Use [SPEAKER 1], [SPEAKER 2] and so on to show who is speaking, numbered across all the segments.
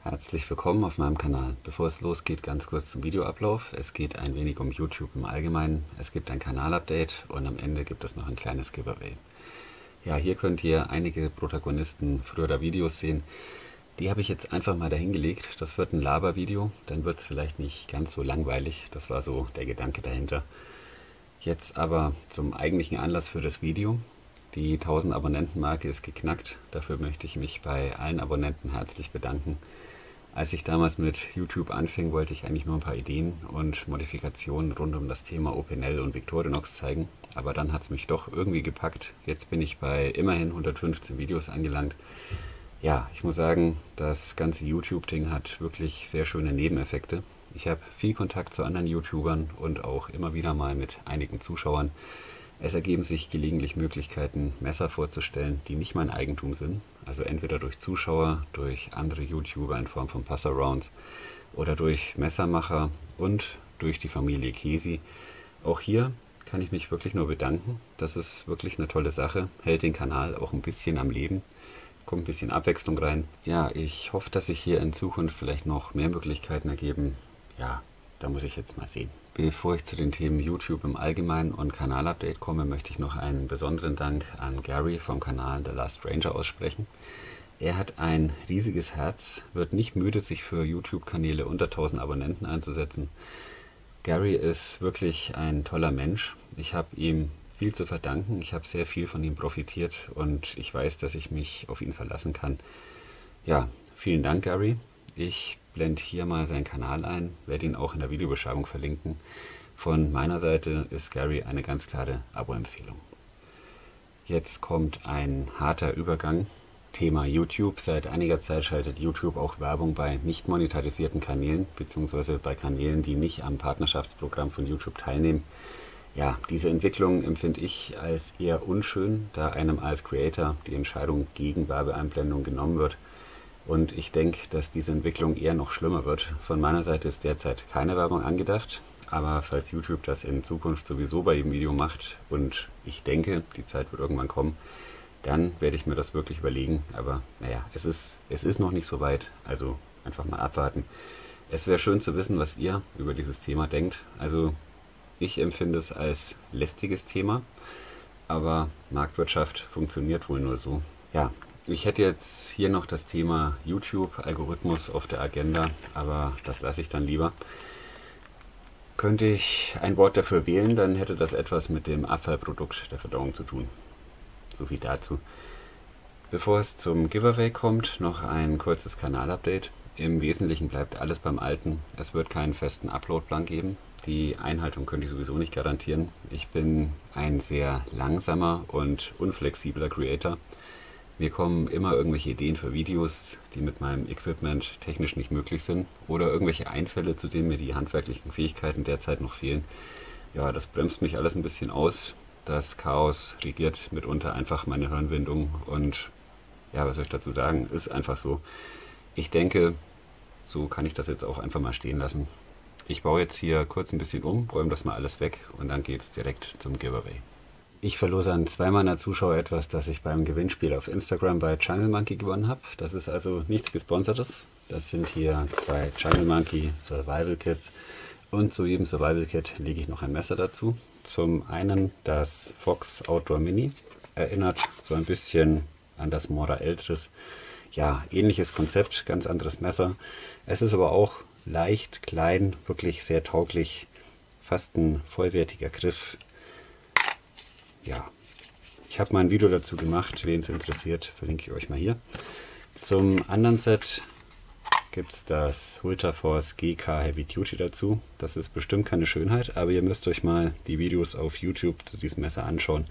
[SPEAKER 1] Herzlich willkommen auf meinem Kanal. Bevor es losgeht, ganz kurz zum Videoablauf. Es geht ein wenig um YouTube im Allgemeinen. Es gibt ein Kanalupdate und am Ende gibt es noch ein kleines Giveaway. Ja, hier könnt ihr einige Protagonisten früherer Videos sehen. Die habe ich jetzt einfach mal dahingelegt. Das wird ein Labervideo, dann wird es vielleicht nicht ganz so langweilig. Das war so der Gedanke dahinter. Jetzt aber zum eigentlichen Anlass für das Video. Die 1000 Abonnenten-Marke ist geknackt. Dafür möchte ich mich bei allen Abonnenten herzlich bedanken. Als ich damals mit YouTube anfing, wollte ich eigentlich nur ein paar Ideen und Modifikationen rund um das Thema OpenL und Victorinox zeigen. Aber dann hat es mich doch irgendwie gepackt. Jetzt bin ich bei immerhin 115 Videos angelangt. Ja, ich muss sagen, das ganze YouTube-Ding hat wirklich sehr schöne Nebeneffekte. Ich habe viel Kontakt zu anderen YouTubern und auch immer wieder mal mit einigen Zuschauern. Es ergeben sich gelegentlich Möglichkeiten, Messer vorzustellen, die nicht mein Eigentum sind. Also entweder durch Zuschauer, durch andere YouTuber in Form von Passarounds oder durch Messermacher und durch die Familie Kesi. Auch hier kann ich mich wirklich nur bedanken. Das ist wirklich eine tolle Sache, hält den Kanal auch ein bisschen am Leben. Kommt ein bisschen Abwechslung rein. Ja, ich hoffe, dass sich hier in Zukunft vielleicht noch mehr Möglichkeiten ergeben. Ja, da muss ich jetzt mal sehen. Bevor ich zu den Themen YouTube im Allgemeinen und Kanalupdate komme, möchte ich noch einen besonderen Dank an Gary vom Kanal The Last Ranger aussprechen. Er hat ein riesiges Herz, wird nicht müde, sich für YouTube-Kanäle unter 1000 Abonnenten einzusetzen. Gary ist wirklich ein toller Mensch. Ich habe ihm viel zu verdanken. Ich habe sehr viel von ihm profitiert und ich weiß, dass ich mich auf ihn verlassen kann. Ja, vielen Dank, Gary. Ich blende hier mal seinen Kanal ein, werde ihn auch in der Videobeschreibung verlinken. Von meiner Seite ist Gary eine ganz klare Abo-Empfehlung. Jetzt kommt ein harter Übergang. Thema YouTube. Seit einiger Zeit schaltet YouTube auch Werbung bei nicht monetarisierten Kanälen, beziehungsweise bei Kanälen, die nicht am Partnerschaftsprogramm von YouTube teilnehmen. Ja, diese Entwicklung empfinde ich als eher unschön, da einem als Creator die Entscheidung gegen Werbeeinblendung genommen wird. Und ich denke, dass diese Entwicklung eher noch schlimmer wird. Von meiner Seite ist derzeit keine Werbung angedacht, aber falls YouTube das in Zukunft sowieso bei jedem Video macht und ich denke, die Zeit wird irgendwann kommen, dann werde ich mir das wirklich überlegen. Aber naja, es ist noch nicht so weit, also einfach mal abwarten. Es wäre schön zu wissen, was ihr über dieses Thema denkt. Also ich empfinde es als lästiges Thema, aber Marktwirtschaft funktioniert wohl nur so. Ja, ich hätte jetzt hier noch das Thema YouTube-Algorithmus auf der Agenda, aber das lasse ich dann lieber. Könnte ich ein Wort dafür wählen, dann hätte das etwas mit dem Abfallprodukt der Verdauung zu tun. So viel dazu. Bevor es zum Giveaway kommt, noch ein kurzes Kanalupdate. Im Wesentlichen bleibt alles beim Alten. Es wird keinen festen Uploadplan geben. Die Einhaltung könnte ich sowieso nicht garantieren. Ich bin ein sehr langsamer und unflexibler Creator. Mir kommen immer irgendwelche Ideen für Videos, die mit meinem Equipment technisch nicht möglich sind, oder irgendwelche Einfälle, zu denen mir die handwerklichen Fähigkeiten derzeit noch fehlen. Ja, das bremst mich alles ein bisschen aus. Das Chaos regiert mitunter einfach meine Hirnwindung und ja, was soll ich dazu sagen? Ist einfach so. Ich denke, so kann ich das jetzt auch einfach mal stehen lassen. Ich baue jetzt hier kurz ein bisschen um, räume das mal alles weg und dann geht es direkt zum Giveaway. Ich verlose an 2 meiner Zuschauer etwas, das ich beim Gewinnspiel auf Instagram bei Jungle Monkey gewonnen habe. Das ist also nichts Gesponsertes. Das sind hier 2 Jungle Monkey Survival Kits und zu jedem Survival Kit lege ich noch ein Messer dazu. Zum einen das Fox Outdoor Mini, erinnert so ein bisschen an das Mora Eltris. Ja, ähnliches Konzept, ganz anderes Messer. Es ist aber auch leicht, klein, wirklich sehr tauglich, fast ein vollwertiger Griff. Ja, ich habe mal ein Video dazu gemacht, wen es interessiert, verlinke ich euch mal hier. Zum anderen Set gibt es das Ultraforce GK Heavy Duty dazu. Das ist bestimmt keine Schönheit, aber ihr müsst euch mal die Videos auf YouTube zu diesem Messer anschauen.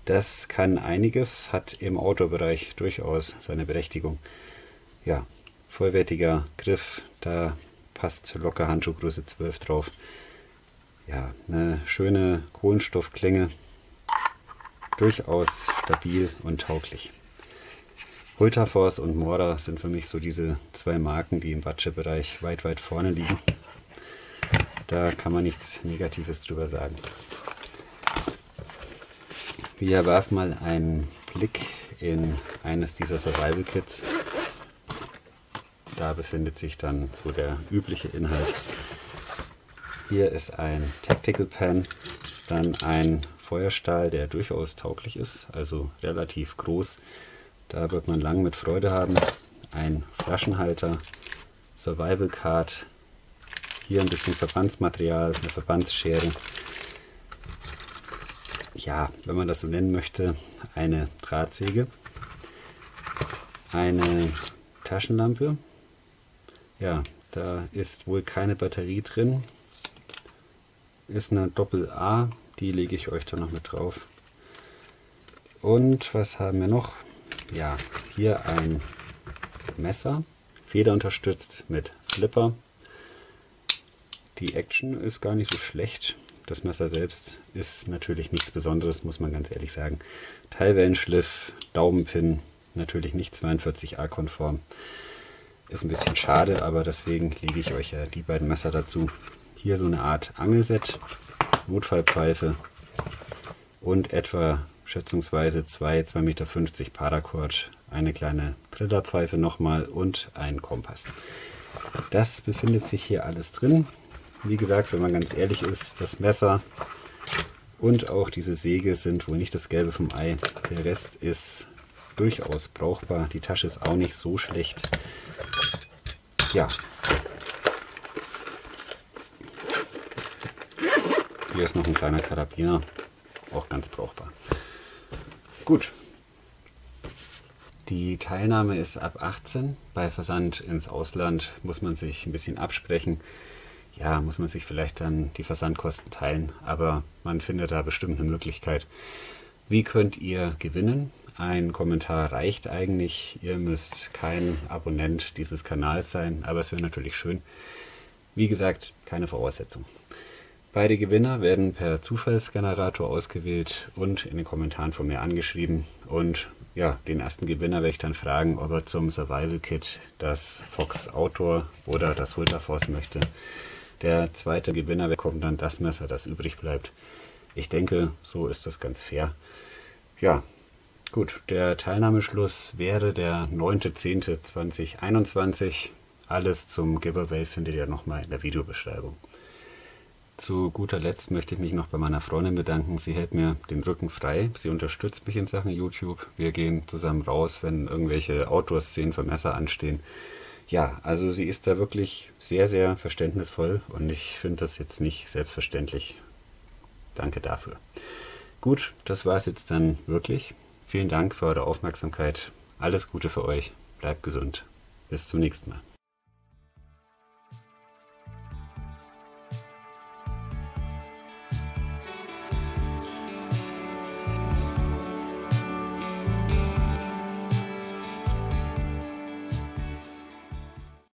[SPEAKER 1] Das kann einiges, hat im Outdoor-Bereich durchaus seine Berechtigung. Ja, vollwertiger Griff, da passt locker Handschuhgröße 12 drauf. Ja, eine schöne Kohlenstoffklinge. Durchaus stabil und tauglich. Ultraforce und Mora sind für mich so diese 2 Marken, die im Budgetbereich weit, weit vorne liegen. Da kann man nichts Negatives drüber sagen. Wir werfen mal einen Blick in eines dieser Survival Kits. da befindet sich dann so der übliche Inhalt. Hier ist ein Tactical Pan, dann ein Feuerstahl, der durchaus tauglich ist, also relativ groß. Da wird man lang mit Freude haben. Ein Flaschenhalter, Survival Card, hier ein bisschen Verbandsmaterial, eine Verbandsschere. Ja, wenn man das so nennen möchte, eine Drahtsäge, eine Taschenlampe. Ja, da ist wohl keine Batterie drin. Ist eine Doppel-A, die lege ich euch da noch mit drauf. Und was haben wir noch? Ja, hier ein Messer, federunterstützt mit Flipper. Die Action ist gar nicht so schlecht. Das Messer selbst ist natürlich nichts Besonderes, muss man ganz ehrlich sagen. Teilwellenschliff, Daumenpin, natürlich nicht 42A konform. Ist ein bisschen schade, aber deswegen lege ich euch ja die beiden Messer dazu. Hier so eine Art Angelset, Notfallpfeife und etwa schätzungsweise 2,50 Meter Paracord, eine kleine Trillerpfeife nochmal und ein Kompass. Das befindet sich hier alles drin. Wie gesagt, wenn man ganz ehrlich ist, das Messer und auch diese Säge sind wohl nicht das Gelbe vom Ei. Der Rest ist durchaus brauchbar. Die Tasche ist auch nicht so schlecht. Ja. Hier ist noch ein kleiner Karabiner, auch ganz brauchbar. Gut. Die Teilnahme ist ab 18. Bei Versand ins Ausland muss man sich ein bisschen absprechen. Ja, muss man sich vielleicht dann die Versandkosten teilen, aber man findet da bestimmt eine Möglichkeit. Wie könnt ihr gewinnen? Ein Kommentar reicht eigentlich. Ihr müsst kein Abonnent dieses Kanals sein, aber es wäre natürlich schön. Wie gesagt, keine Voraussetzung. Beide Gewinner werden per Zufallsgenerator ausgewählt und in den Kommentaren von mir angeschrieben. Und ja, den ersten Gewinner werde ich dann fragen, ob er zum Survival Kit das Fox Outdoor oder das Hultafors möchte. Der zweite Gewinner bekommt dann das Messer, das übrig bleibt. Ich denke, so ist das ganz fair. Ja, gut, der Teilnahmeschluss wäre der 9.10.2021. Alles zum Giveaway findet ihr nochmal in der Videobeschreibung. Zu guter Letzt möchte ich mich noch bei meiner Freundin bedanken. Sie hält mir den Rücken frei. Sie unterstützt mich in Sachen YouTube. Wir gehen zusammen raus, wenn irgendwelche Outdoor-Szenen für Messer anstehen. Ja, also sie ist da wirklich sehr, sehr verständnisvoll und ich finde das jetzt nicht selbstverständlich. Danke dafür. Gut, das war es jetzt dann wirklich. Vielen Dank für eure Aufmerksamkeit. Alles Gute für euch. Bleibt gesund. Bis zum nächsten Mal.